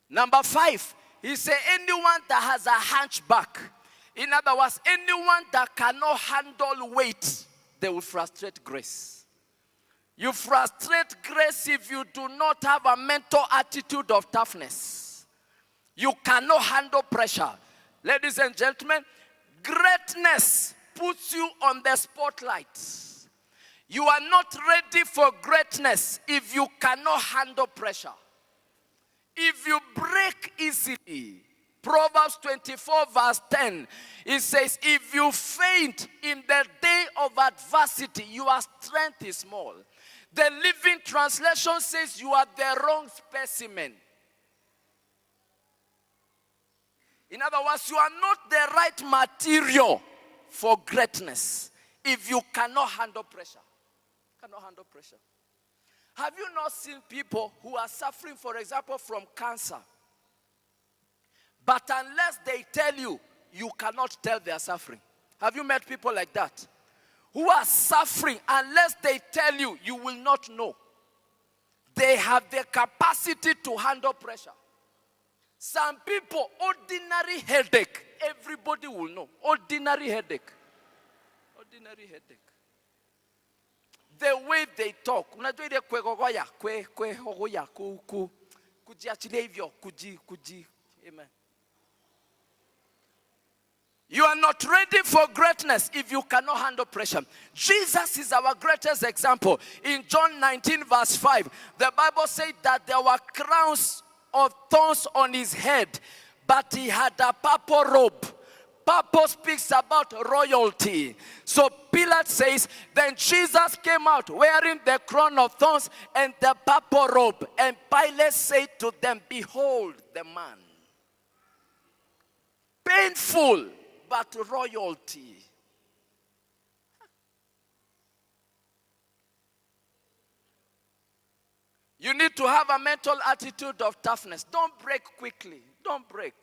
Number 5, he said anyone that has a hunchback, in other words, anyone that cannot handle weight, they will frustrate grace. You frustrate grace if you do not have a mental attitude of toughness. You cannot handle pressure. Ladies and gentlemen, greatness puts you on the spotlight. You are not ready for greatness if you cannot handle pressure. If you break easily, Proverbs 24 verse 10, it says, if you faint in the day of adversity, your strength is small. The Living Translation says you are the wrong specimen. In other words, you are not the right material for greatness if you cannot handle pressure. Cannot handle pressure. Have you not seen people who are suffering, for example, from cancer? But unless they tell you, you cannot tell they are suffering. Have you met people like that? Who are suffering, unless they tell you, you will not know. They have the capacity to handle pressure. Some people, ordinary headache, everybody will know. Ordinary headache. Ordinary headache. The way they talk. Unajua ile kwegogoya, kwehogoya, kujiachilia hivyo, kuji. Amen. You are not ready for greatness if you cannot handle pressure. Jesus is our greatest example. In John 19 verse 5, the Bible said that there were crowns of thorns on his head, but he had a purple robe. Purple speaks about royalty. So Pilate says, then Jesus came out wearing the crown of thorns and the purple robe. And Pilate said to them, behold the man. Painful, but royalty. You need to have a mental attitude of toughness. Don't break quickly. Don't break.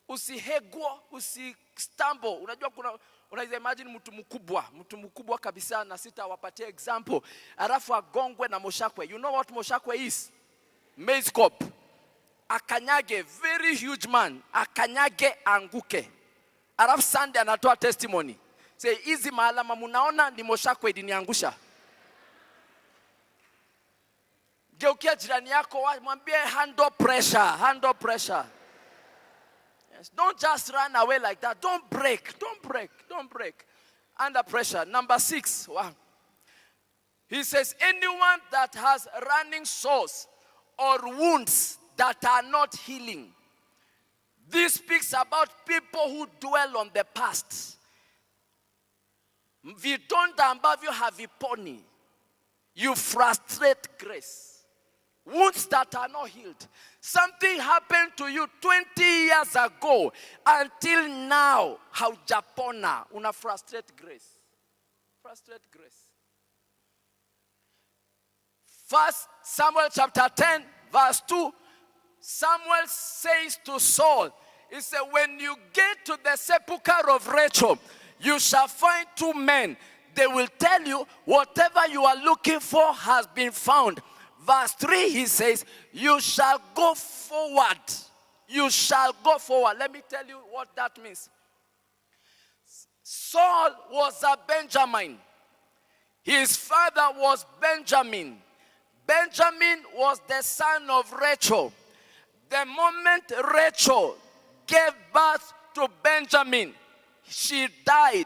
Usihegwa, usistumble. Unaweza imagine mtu mkubwa kabisa, na sitawapatia example. Alafu agongwe na moshakwe. You know what moshakwe is? Maize cob. Akanyage, very huge man. Akanyage anguke. Alafu Sunday anatoa testimony. Say, hizi maalama munaona ni moshakwe iliniangusha. Geukia jirani yako, mwambie handle pressure, handle pressure. Yes, don't just run away like that. Don't break, don't break, don't break. Under pressure. Number 6. Wow. He says, anyone that has running sores or wounds that are not healing. This speaks about people who dwell on the past. Vidonda ambavyo haviponi. You frustrate grace. Wounds that are not healed. Something happened to you 20 years ago. Until now, haujapona. Una frustrate grace. Frustrate grace. 1 Samuel chapter 10, verse 2. Samuel says to Saul, he said, when you get to the sepulchre of Rachel, you shall find 2 men. They will tell you whatever you are looking for has been found. Verse 3, he says, you shall go forward. You shall go forward. Let me tell you what that means. Saul was a Benjamin. His father was Benjamin. Benjamin was the son of Rachel. The moment Rachel gave birth to Benjamin, she died.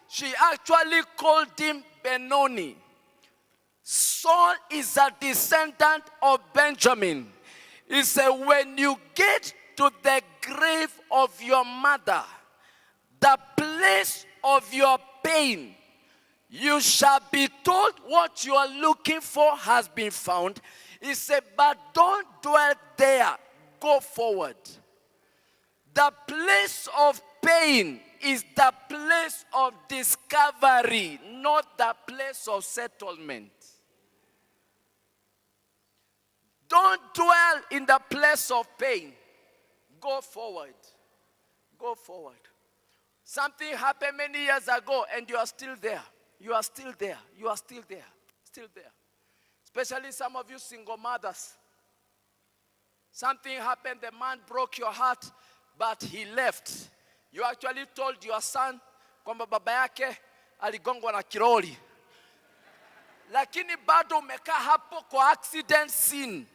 She actually called him Benoni. Saul is a descendant of Benjamin. He said, when you get to the grave of your mother, the place of your pain, you shall be told what you are looking for has been found. He said, but don't dwell there. Go forward. The place of pain is the place of discovery, not the place of settlement. Don't dwell in the place of pain. Go forward. Go forward. Something happened many years ago and you are still there. You are still there. You are still there. Still there. Especially some of you single mothers. Something happened, the man broke your heart, but he left. You actually told your son kwamba baba yake aligongwa na kiroli. Lakini bado umekaa hapo kwa accident scene.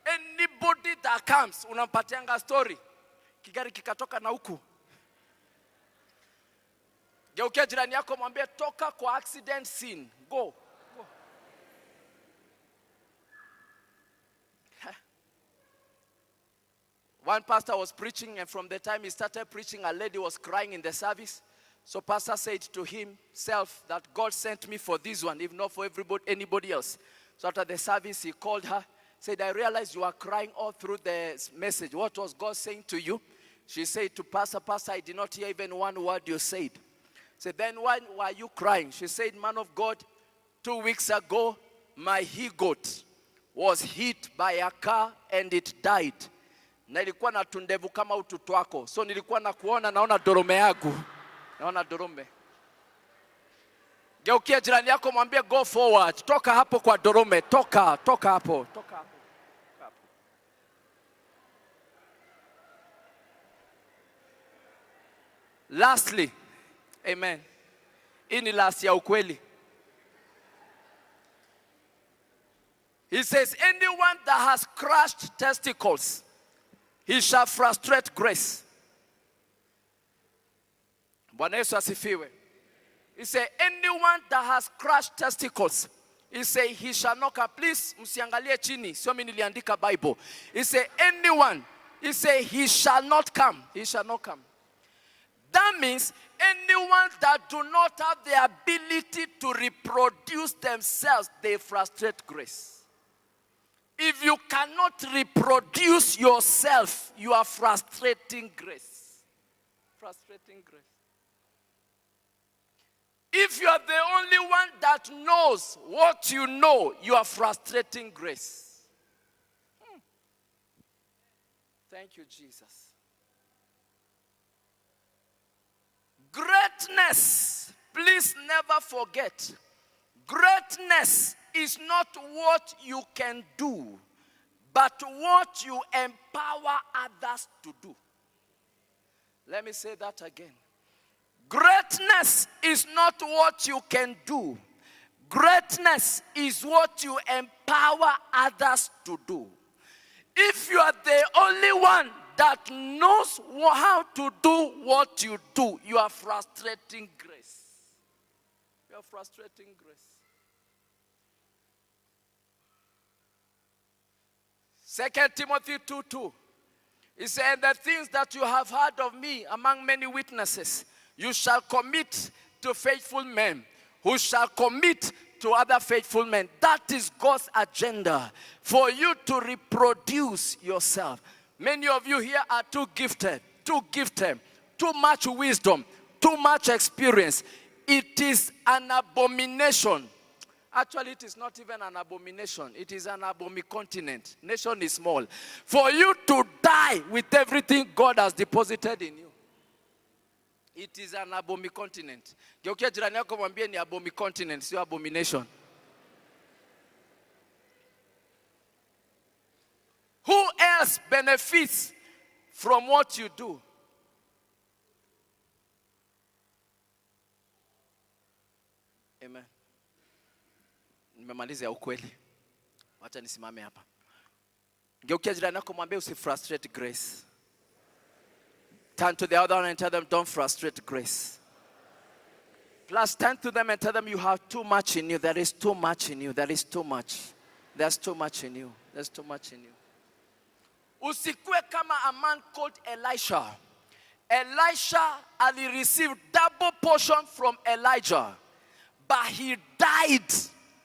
Anybody that comes, unampatianga story. Kigari kikatoka na huku. Geukia jirani yako mwambie toka kwa accident scene. Go. One pastor was preaching, and from the time he started preaching, a lady was crying in the service. So pastor said to himself that God sent me for this one, if not for anybody else. So after the service, he called her, said, I realized you are crying all through the message. What was God saying to you? She said to Pastor, I did not hear even one word you said. Said, then why were you crying? She said, man of God, 2 weeks ago, my he-goat was hit by a car and it died. Na ilikuwa na tundevu kama ututu wako. So nilikuwa na kuona naona dorome yangu. Naona dorome. Geukia jirani yako mwambie go forward. Toka hapo kwa dorome. Toka hapo. Lastly, amen. Hii ni last ya ukweli. He says, anyone that has crushed testicles, he shall frustrate grace. Bwana Yesu asifiwe. He said, anyone that has crushed testicles, he said, he shall not come. Please, msiangalie chini. Sio mimi niliandika Bible. He said, anyone, he said, he shall not come. He shall not come. That means anyone that do not have the ability to reproduce themselves, they frustrate grace. If you cannot reproduce yourself, you are frustrating grace. Frustrating grace. If you are the only one that knows what you know, you are frustrating grace. Thank you, Jesus. Greatness, please never forget, greatness is not what you can do, but what you empower others to do. Let me say that again. Greatness is not what you can do. Greatness is what you empower others to do. If you are the only one that knows how to do what you do, you are frustrating grace. You are frustrating grace. 2 Timothy 2:2. He said, the things that you have heard of me among many witnesses, you shall commit to faithful men, who shall commit to other faithful men. That is God's agenda, for you to reproduce yourself. Many of you here are too gifted, too much wisdom, too much experience. It is an abomination. Actually, it is not even an abomination. It is an abomination. Nation is small. For you to die with everything God has deposited in you. It is an abomination. Geukia jirani yako mwambie ni abomination, sio abomination. Who else benefits from what you do? Amen. Nimemaliza ya ukweli. Wacha nisimame hapa. Geukia jirani yako mwambie usifrustrate grace. Turn to the other one and tell them, don't frustrate grace. Plus, turn to them and tell them, you have too much in you. There is too much in you. There is too much. There's too much in you. There's too much in you. Usikue kama a man called Elisha. Elisha ali received double portion from Elijah. But he died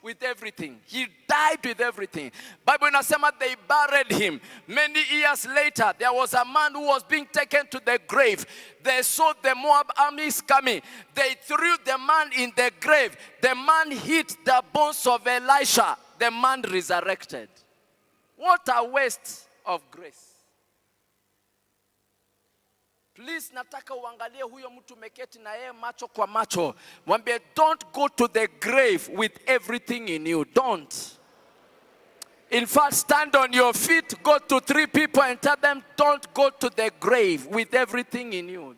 with everything. He died with everything. Bible inasema they buried him. Many years later, there was a man who was being taken to the grave. They saw the Moab armies coming. They threw the man in the grave. The man hit the bones of Elisha. The man resurrected. What a waste of grace. Please, nataka uangalie huyo mtu meketi na yeye macho kwa macho. Mwambie, don't go to the grave with everything in you. Don't. In fact, stand on your feet, go to 3 people and tell them, don't go to the grave with everything in you.